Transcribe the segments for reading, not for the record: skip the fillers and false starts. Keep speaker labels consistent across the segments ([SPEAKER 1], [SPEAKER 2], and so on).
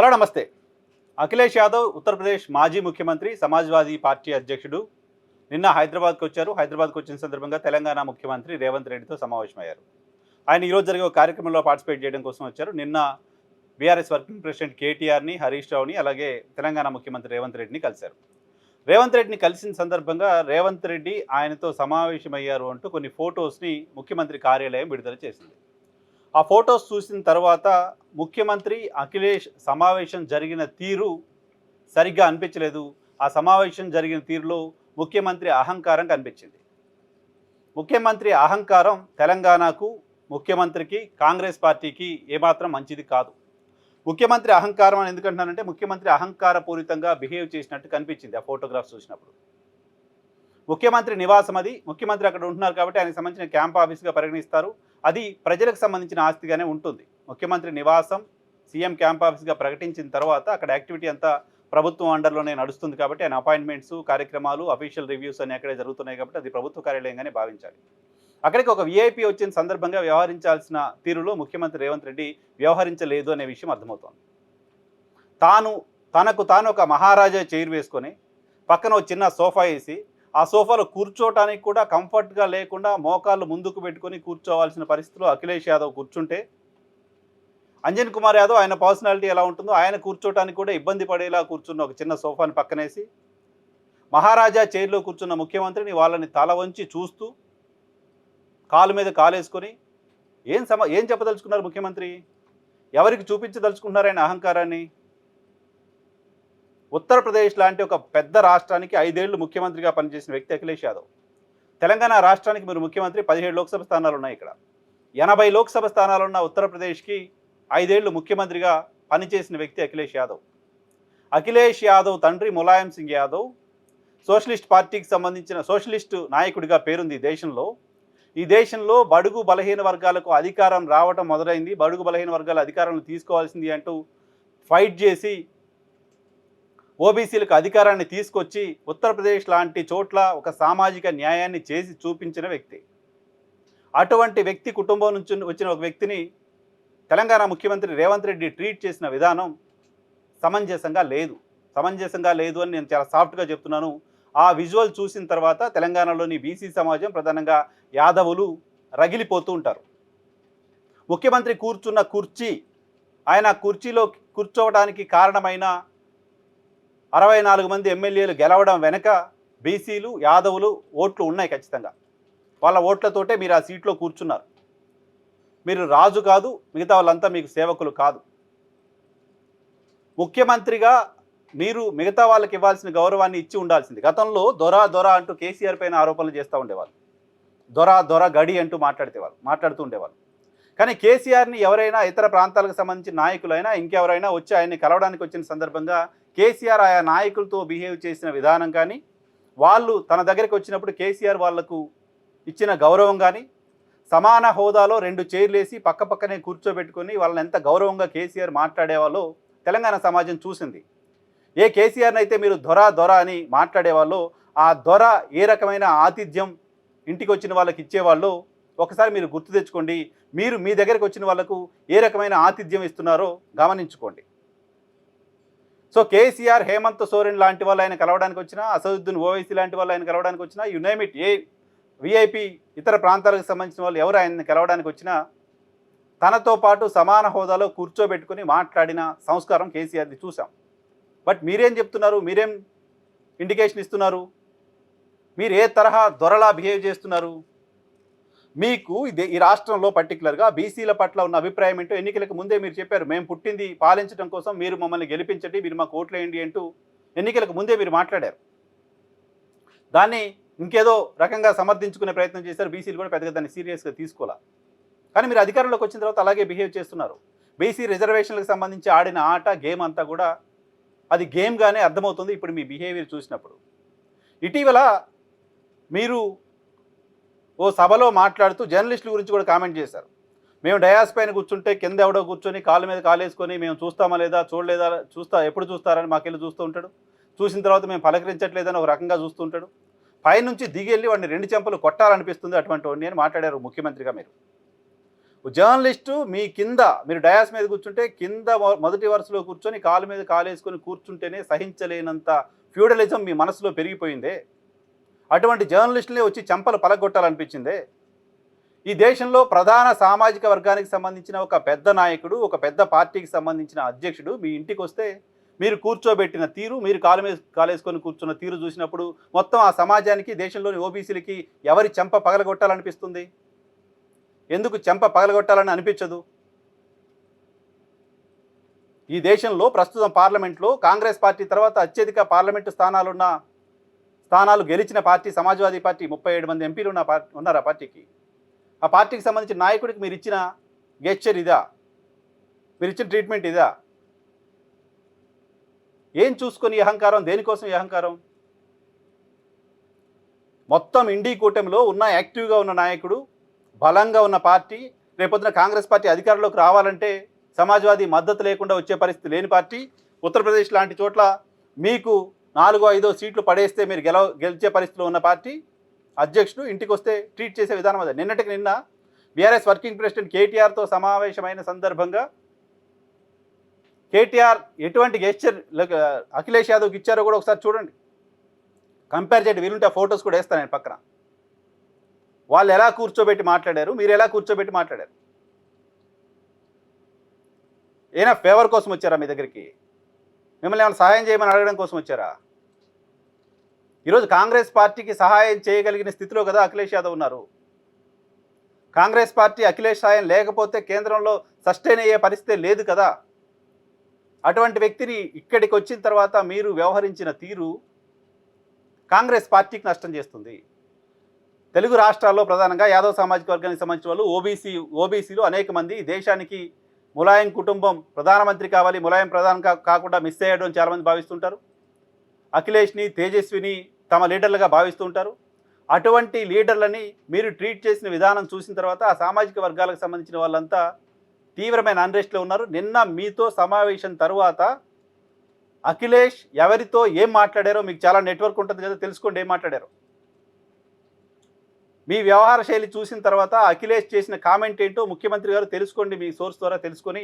[SPEAKER 1] Sir నమస్తే. అఖిలేష్ యాదవ్ ఉత్తరప్రదేశ్ మాజీ ముఖ్యమంత్రి, సమాజ్వాదీ పార్టీ అధ్యక్షుడు నిన్న హైదరాబాద్కు వచ్చారు. హైదరాబాద్కు వచ్చిన సందర్భంగా తెలంగాణ ముఖ్యమంత్రి రేవంత్ రెడ్డితో సమావేశమయ్యారు. ఆయన ఈరోజు జరిగే ఒక కార్యక్రమంలో పార్టిసిపేట్ చేయడం కోసం వచ్చారు. నిన్న బీఆర్ఎస్ వర్కింగ్ ప్రెసిడెంట్ కేటీఆర్ని, హరీష్ రావుని, అలాగే తెలంగాణ ముఖ్యమంత్రి రేవంత్ రెడ్డిని కలిశారు. రేవంత్ రెడ్డిని కలిసిన సందర్భంగా రేవంత్ రెడ్డి ఆయనతో సమావేశమయ్యారు అంటూ కొన్ని ఫొటోస్ని ముఖ్యమంత్రి కార్యాలయం విడుదల చేసింది. ఆ ఫొటోస్ చూసిన తర్వాత ముఖ్యమంత్రి అఖిలేష్ సమావేశం జరిగిన తీరు సరిగ్గా అనిపించలేదు. ఆ సమావేశం జరిగిన తీరులో ముఖ్యమంత్రి అహంకారం కనిపించింది. ముఖ్యమంత్రి అహంకారం తెలంగాణకు, ముఖ్యమంత్రికి, కాంగ్రెస్ పార్టీకి ఏమాత్రం మంచిది కాదు. ముఖ్యమంత్రి అహంకారం అని ఎందుకంటున్నానంటే ముఖ్యమంత్రి అహంకారపూరితంగా బిహేవ్ చేసినట్టు కనిపించింది ఆ ఫోటోగ్రాఫ్స్ చూసినప్పుడు. ముఖ్యమంత్రి నివాసం అది, ముఖ్యమంత్రి అక్కడ ఉంటున్నారు కాబట్టి ఆయనకు సంబంధించిన క్యాంప్ ఆఫీస్గా పరిగణిస్తారు. అది ప్రజలకు సంబంధించిన ఆస్తిగానే ఉంటుంది. ముఖ్యమంత్రి నివాసం సీఎం క్యాంప్ ఆఫీస్గా ప్రకటించిన తర్వాత అక్కడ యాక్టివిటీ అంతా ప్రభుత్వం అండర్లోనే నడుస్తుంది కాబట్టి ఆయన అపాయింట్మెంట్స్, కార్యక్రమాలు, అఫీషియల్ రివ్యూస్ అన్నీ అక్కడే జరుగుతున్నాయి కాబట్టి అది ప్రభుత్వ కార్యాలయంగానే భావించాలి. అక్కడికి ఒక వీఐపీ వచ్చిన సందర్భంగా వ్యవహరించాల్సిన తీరులో ముఖ్యమంత్రి రేవంత్ రెడ్డి వ్యవహరించలేదు అనే విషయం అర్థమవుతోంది. తనకు తాను ఒక మహారాజా చైర్ వేసుకొని పక్కన ఒక చిన్న సోఫా వేసి ఆ సోఫాలో కూర్చోవటానికి కూడా కంఫర్ట్గా లేకుండా మోకాళ్ళు ముందుకు పెట్టుకొని కూర్చోవాల్సిన పరిస్థితిలో అఖిలేష్ యాదవ్ కూర్చుంటే, అంజన్ కుమార్ యాదవ్ ఆయన పర్సనాలిటీ ఎలా ఉంటుందో ఆయన కూర్చోవటానికి కూడా ఇబ్బంది పడేలా కూర్చున్న ఒక చిన్న సోఫాని పక్కనేసి మహారాజా చైర్లో కూర్చున్న ముఖ్యమంత్రిని వాళ్ళని తల వంచి చూస్తూ కాలు మీద కాలేసుకొని ఏం చెప్పదలుచుకున్నారు ముఖ్యమంత్రి? ఎవరికి చూపించదలుచుకున్నారు ఆయన అహంకారాన్ని? ఉత్తరప్రదేశ్ లాంటి ఒక పెద్ద రాష్ట్రానికి 5 ఏళ్లు ముఖ్యమంత్రిగా పనిచేసిన వ్యక్తి అఖిలేష్ యాదవ్. తెలంగాణ రాష్ట్రానికి మీరు ముఖ్యమంత్రి, 17 లోక్సభ స్థానాలు ఉన్నాయి. ఇక్కడ 80 లోక్సభ స్థానాలున్న ఉత్తరప్రదేశ్కి 5 ఏళ్లు ముఖ్యమంత్రిగా పనిచేసిన వ్యక్తి అఖిలేష్ యాదవ్. అఖిలేష్ యాదవ్ తండ్రి ములాయం సింగ్ యాదవ్ సోషలిస్ట్ పార్టీకి సంబంధించిన సోషలిస్టు నాయకుడిగా పేరుంది ఈ దేశంలో బడుగు బలహీన వర్గాలకు అధికారం రావటం మొదలైంది. బడుగు బలహీన వర్గాల అధికారాలను తీసుకోవాల్సింది అంటూ ఫైట్ చేసి ఓబీసీలకు అధికారాన్ని తీసుకొచ్చి ఉత్తరప్రదేశ్ లాంటి చోట్ల ఒక సామాజిక న్యాయాన్ని చేసి చూపించిన వ్యక్తి. అటువంటి వ్యక్తి కుటుంబం నుంచి వచ్చిన ఒక వ్యక్తిని తెలంగాణ ముఖ్యమంత్రి రేవంత్ రెడ్డి ట్రీట్ చేసిన విధానం సమంజసంగా లేదు అని నేను చాలా సాఫ్ట్గా చెప్తున్నాను. ఆ విజువల్ చూసిన తర్వాత తెలంగాణలోని బీసీ సమాజం, ప్రధానంగా యాదవులు రగిలిపోతూ ఉంటారు. ముఖ్యమంత్రి కూర్చున్న కుర్చీ, ఆయన కుర్చీలో కూర్చోవడానికి కారణమైన 64 మంది ఎమ్మెల్యేలు గెలవడం వెనక బీసీలు, యాదవులు ఓట్లు ఉన్నాయి. ఖచ్చితంగా వాళ్ళ ఓట్లతోటే మీరు ఆ సీట్లో కూర్చున్నారు. మీరు రాజు కాదు, మిగతా వాళ్ళంతా మీకు సేవకులు కాదు. ముఖ్యమంత్రిగా మీరు మిగతా వాళ్ళకి ఇవ్వాల్సిన గౌరవాన్ని ఇచ్చి ఉండాల్సింది. గతంలో దొర అంటూ కేసీఆర్ పైన ఆరోపణలు చేస్తూ ఉండేవాళ్ళు. దొర గడి అంటూ మాట్లాడుతూ ఉండేవాళ్ళు. కానీ కేసీఆర్ని ఎవరైనా ఇతర ప్రాంతాలకు సంబంధించిన నాయకులైనా ఇంకెవరైనా వచ్చి ఆయన్ని కలవడానికి వచ్చిన సందర్భంగా కేసీఆర్ ఆయా నాయకులతో బిహేవ్ చేసిన విధానం కానీ, వాళ్ళు తన దగ్గరికి వచ్చినప్పుడు కేసీఆర్ వాళ్లకు ఇచ్చిన గౌరవం కానీ, సమాన హోదాలో 2 చైర్లు వేసి పక్కనే కూర్చోబెట్టుకొని వాళ్ళని ఎంత గౌరవంగా కేసీఆర్ మాట్లాడేవాళ్ళో తెలంగాణ సమాజం చూసింది. ఏ కేసీఆర్ని అయితే మీరు దొర అని మాట్లాడేవాళ్ళు, ఆ దొర ఏ రకమైన ఆతిథ్యం ఇంటికి వచ్చిన వాళ్ళకి ఇచ్చేవాళ్ళు ఒకసారి మీరు గుర్తు తెచ్చుకోండి. మీరు మీ దగ్గరికి వచ్చిన వాళ్ళకు ఏ రకమైన ఆతిథ్యం ఇస్తున్నారో గమనించుకోండి. సో కేసీఆర్, హేమంత్ సోరెన్ లాంటి వాళ్ళు ఆయన కలవడానికి వచ్చినా, అసదుద్దీన్ ఓవైసీ లాంటి వాళ్ళు ఆయన కలవడానికి వచ్చినా, you name it, A VIP ఇతర ప్రాంతాలకు సంబంధించిన వాళ్ళు ఎవరు ఆయన్ని కలవడానికి వచ్చినా తనతో పాటు సమాన హోదాలో కూర్చోబెట్టుకుని మాట్లాడిన సంస్కారం కేసీఆర్ది చూసాం. బట్ మీరేం చెప్తున్నారు? మీరేం ఇండికేషన్ ఇస్తున్నారు? మీరు ఏ తరహా దొరలా బిహేవ్ చేస్తున్నారు? మీకు ఈ రాష్ట్రంలో పర్టికులర్గా బీసీల పట్ల ఉన్న అభిప్రాయం ఏంటో ఎన్నికలకు ముందే మీరు చెప్పారు. మేము పుట్టింది పాలించడం కోసం, మీరు మమ్మల్ని గెలిపించండి, మీరు మాకు ఓట్లేయండి అంటూ ఎన్నికలకు ముందే మీరు మాట్లాడారు. దాన్ని ఇంకేదో రకంగా సమర్థించుకునే ప్రయత్నం చేశారు. బీసీలు కూడా పెద్దగా దాన్ని సీరియస్గా తీసుకోవాలి. కానీ మీరు అధికారంలోకి వచ్చిన తర్వాత అలాగే బిహేవ్ చేస్తున్నారు. బీసీ రిజర్వేషన్లకు సంబంధించి ఆడిన ఆట, గేమ్ అంతా కూడా అది గేమ్గానే అర్థమవుతుంది ఇప్పుడు మీ బిహేవియర్ చూసినప్పుడు. ఇటీవల మీరు ఓ సభలో మాట్లాడుతూ జర్నలిస్టుల గురించి కూడా కామెంట్ చేశారు. మేము డయాస్ పైన కూర్చుంటే కింద ఎవడో కూర్చొని కాళ్ళ మీద కాలేసుకొని మేము చూస్తామా లేదా, చూడలేదా, ఎప్పుడు చూస్తారని మాకెళ్ళి చూస్తూ ఉంటాడు. చూసిన తర్వాత మేము పలకరించట్లేదని ఒక రకంగా చూస్తూ ఉంటాడు. పైనుంచి దిగి వెళ్ళి వాడిని 2 చెంపలు కొట్టాలనిపిస్తుంది అటువంటి వాడిని అని మాట్లాడారు ముఖ్యమంత్రిగా మీరు. జర్నలిస్టు మీ కింద మీరు డయాస్ మీద కూర్చుంటే కింద మొదటి వరుసలో కూర్చొని కాలు మీద కాలేసుకొని కూర్చుంటేనే సహించలేనంత ఫ్యూడలిజం మీ మనసులో పెరిగిపోయిందే. అటువంటి జర్నలిస్టులే వచ్చి చెంపలు పలగొట్టాలనిపించిందే. ఈ దేశంలో ప్రధాన సామాజిక వర్గానికి సంబంధించిన ఒక పెద్ద నాయకుడు, ఒక పెద్ద పార్టీకి సంబంధించిన అధ్యక్షుడు మీ ఇంటికి వస్తే మీరు కూర్చోబెట్టిన తీరు, మీరు కాలు మీద కాలేసుకొని కూర్చున్న తీరు చూసినప్పుడు మొత్తం ఆ సమాజానికి, దేశంలోని ఓబీసీలకి ఎవరి చెంప పగలగొట్టాలనిపిస్తుంది? ఎందుకు చెంప పగలగొట్టాలని అనిపించదు? ఈ దేశంలో ప్రస్తుతం పార్లమెంట్లో కాంగ్రెస్ పార్టీ తర్వాత అత్యధిక పార్లమెంటు స్థానాలు గెలిచిన పార్టీ సమాజ్వాదీ పార్టీ. 37 మంది ఎంపీలు ఉన్నారు ఆ పార్టీకి. ఆ పార్టీకి సంబంధించిన నాయకుడికి మీరు ఇచ్చిన గెస్చర్ ఇదా? మీరు ఇచ్చిన ట్రీట్మెంట్ ఇదా? ఏం చూసుకొని ఈ అహంకారం? దేనికోసం ఈ అహంకారం? మొత్తం ఇండీ కూటమిలో ఉన్న యాక్టివ్గా ఉన్న నాయకుడు, బలంగా ఉన్న పార్టీ, రేపొద్దున కాంగ్రెస్ పార్టీ అధికారంలోకి రావాలంటే సమాజ్వాదీ మద్దతు లేకుండా వచ్చే పరిస్థితి లేని పార్టీ. ఉత్తరప్రదేశ్ లాంటి చోట్ల మీకు 4-5 సీట్లు పడేస్తే మీరు గెలిచే పరిస్థితిలో ఉన్న పార్టీ అధ్యక్షుడు ఇంటికి వస్తే ట్రీట్ చేసే విధానం అదే. నిన్నటికి నిన్న బీఆర్ఎస్ వర్కింగ్ ప్రెసిడెంట్ కేటీఆర్తో సమావేశమైన సందర్భంగా కేటీఆర్ ఎటువంటి గెస్చర్ అఖిలేష్ యాదవ్కి ఇచ్చారో కూడా ఒకసారి చూడండి, కంపేర్ చేయండి. వీలుంటే ఆ ఫొటోస్ కూడా వేస్తాను నేను పక్కన. వాళ్ళు ఎలా కూర్చోబెట్టి మాట్లాడారు, మీరు ఎలా కూర్చోబెట్టి మాట్లాడారు? ఏనా ఫేవర్ కోసం వచ్చారా మీ దగ్గరికి? మిమ్మల్ని ఏమైనా సహాయం చేయమని అడగడం కోసం వచ్చారా? ఈరోజు కాంగ్రెస్ పార్టీకి సహాయం చేయగలిగిన స్థితిలో కదా అఖిలేష్ యాదవ్ ఉన్నారు. కాంగ్రెస్ పార్టీ అఖిలేష్ సాయం లేకపోతే కేంద్రంలో సస్టైన్ అయ్యే పరిస్థితి లేదు కదా. అటువంటి వ్యక్తిని ఇక్కడికి వచ్చిన తర్వాత మీరు వ్యవహరించిన తీరు కాంగ్రెస్ పార్టీకి నష్టం చేస్తుంది. తెలుగు రాష్ట్రాల్లో ప్రధానంగా యాదవ్ సామాజిక వర్గానికి సంబంధించిన వాళ్ళు ఓబీసీలు అనేక మంది దేశానికి ములాయం కుటుంబం ప్రధానమంత్రి కావాలి, ములాయం ప్రధాని కాకుండా మిస్ అయ్యాడు అని చాలామంది భావిస్తుంటారు. అఖిలేష్ని, తేజస్విని తమ లీడర్లుగా భావిస్తూ ఉంటారు. అటువంటి లీడర్లని మీరు ట్రీట్ చేసిన విధానం చూసిన తర్వాత ఆ సామాజిక వర్గాలకు సంబంధించిన వాళ్ళంతా తీవ్రమైన అన్రెస్ట్లో ఉన్నారు. నిన్న మీతో సమావేశం తరువాత అఖిలేష్ ఎవరితో ఏం మాట్లాడారో మీకు చాలా నెట్వర్క్ ఉంటుంది కదా, తెలుసుకోండి ఏం మాట్లాడారో. మీ వ్యవహార శైలి చూసిన తర్వాత అఖిలేష్ చేసిన కామెంట్ ఏంటో ముఖ్యమంత్రి గారు తెలుసుకోండి. మీ సోర్స్ ద్వారా తెలుసుకొని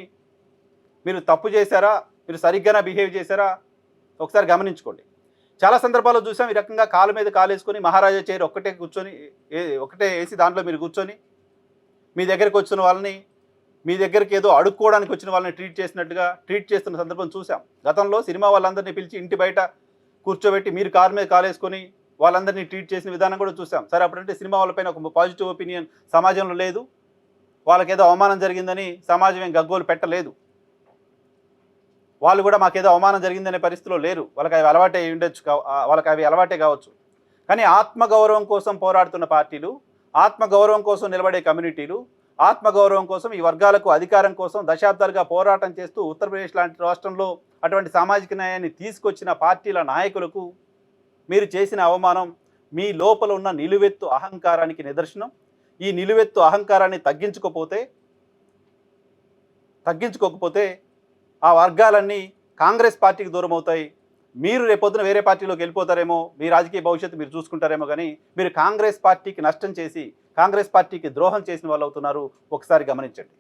[SPEAKER 1] మీరు తప్పు చేశారా, మీరు సరిగ్గానే బిహేవ్ చేశారా ఒకసారి గమనించుకోండి. చాలా సందర్భాల్లో చూసాం ఈ రకంగా కాలు మీద కాలేసుకొని మహారాజా చైర్ ఒకటే వేసి దాంట్లో మీరు కూర్చొని మీ దగ్గరికి వచ్చిన వాళ్ళని, మీ దగ్గరికి ఏదో అడుక్కోవడానికి వచ్చిన వాళ్ళని ట్రీట్ చేస్తున్న సందర్భం చూసాం. గతంలో సినిమా వాళ్ళందరినీ పిలిచి ఇంటి బయట కూర్చోబెట్టి మీరు కారు మీద కాలేసుకొని వాళ్ళందరినీ ట్రీట్ చేసిన విధానం కూడా చూసాం. సరే, అప్పుడంటే సినిమా వాళ్ళపైన ఒక పాజిటివ్ ఒపీనియన్ సమాజంలో లేదు, వాళ్ళకేదో అవమానం జరిగిందని సమాజం ఏం గగ్గోలు పెట్టలేదు, వాళ్ళు కూడా మాకేదో అవమానం జరిగిందనే పరిస్థితిలో లేరు. వాళ్ళకి అవి అలవాటే కావచ్చు. కానీ ఆత్మగౌరవం కోసం పోరాడుతున్న పార్టీలు, ఆత్మగౌరవం కోసం నిలబడే కమ్యూనిటీలు, ఆత్మగౌరవం కోసం ఈ వర్గాలకు అధికారం కోసం దశాబ్దాలుగా పోరాటం చేస్తూ ఉత్తరప్రదేశ్ లాంటి రాష్ట్రంలో అటువంటి సామాజిక న్యాయాన్ని తీసుకొచ్చిన పార్టీల నాయకులకు మీరు చేసిన అవమానం మీ లోపల ఉన్న నిలువెత్తు అహంకారానికి నిదర్శనం. ఈ నిలువెత్తు అహంకారాన్ని తగ్గించుకోకపోతే ఆ వర్గాలన్నీ కాంగ్రెస్ పార్టీకి దూరం అవుతాయి. మీరు రేపొద్దున వేరే పార్టీలోకి వెళ్ళిపోతారేమో, మీ రాజకీయ భవిష్యత్తు మీరు చూసుకుంటారేమో, కానీ మీరు కాంగ్రెస్ పార్టీకి నష్టం చేసి కాంగ్రెస్ పార్టీకి ద్రోహం చేసిన వాళ్ళు అవుతున్నారు. ఒకసారి గమనించండి.